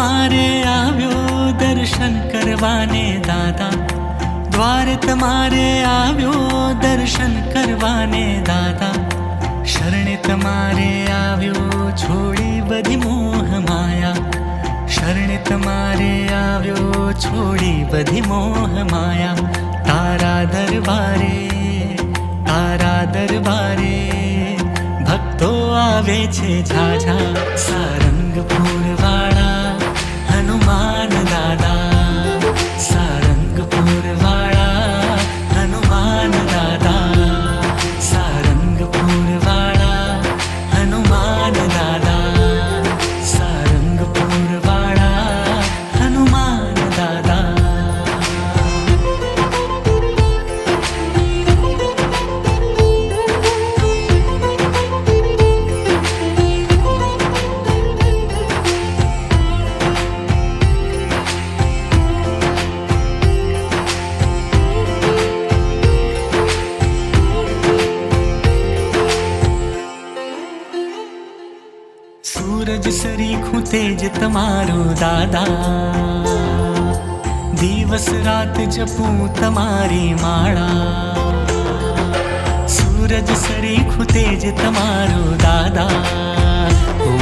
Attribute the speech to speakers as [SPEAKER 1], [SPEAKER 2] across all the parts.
[SPEAKER 1] તમારે આવ્યો દર્શન કરવાને દાદા, દ્વારે તમારે આવ્યો દર્શન કરવાને દાદા, શરણે તમારે આવ્યો છોડી બધી મોહ માયા, શરણે તમારે આવ્યો છોડી બધી મોહ માયા, તારા દરબારે ભક્તો આવે છે ઝાઝા, સારંગપુર વાળા હનુમાન દાદા, સારંગપુર વાળા હનુમાન દાદા, સારંગપુર વાળા હનુમાન દાદા, સારંગપુર વાળા હનુમાન દાદા. સૂરજ સરીખું તેજ તમારું દાદા, દિવસ રાત જપું તમારી માળા, સૂરજ સરીખું તેજ તમારું દાદા, ઓ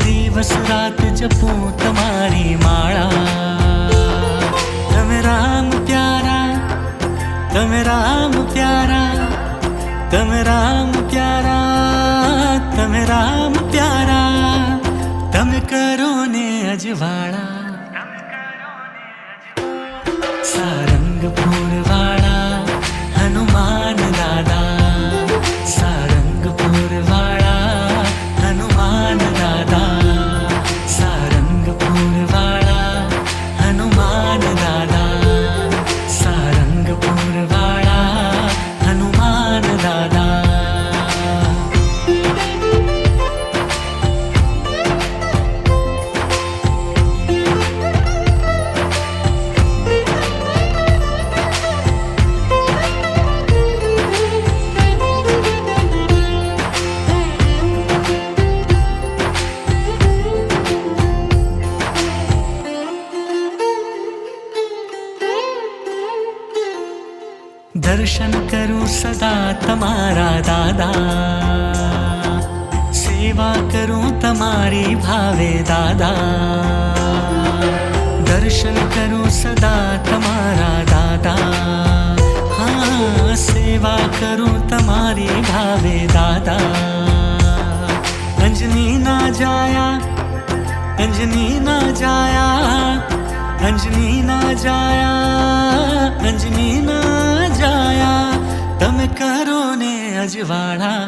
[SPEAKER 1] દિવસ રાત જપું તમારી માળા, તમે રામ પ્યારા, તમે રામ પ્યારા, તમે રામ પ્યારા, તમે રામ પ્યારા, તમે કરો ને અજવાળા, સારંગપુર વાળા હનુમાન દાદા, સારંગપુર વાળા હનુમાન દાદા, સારંગપુર વાળા હનુમાન દાદા, સારંગપુર વાળા હનુમાન દાદા. દર્શન કરું સદા તમારા દાદા, સેવા કરું તમારી ભાવે દાદા, દર્શન કરું સદા તમારા દાદા, હા સેવા કરું તમારી ભાવે દાદા, અંજની ના જાયા, અંજની ના જાયા, અંજની ના જાયા, અંજની ના જાયા, તમે કરો ને અજવાળા,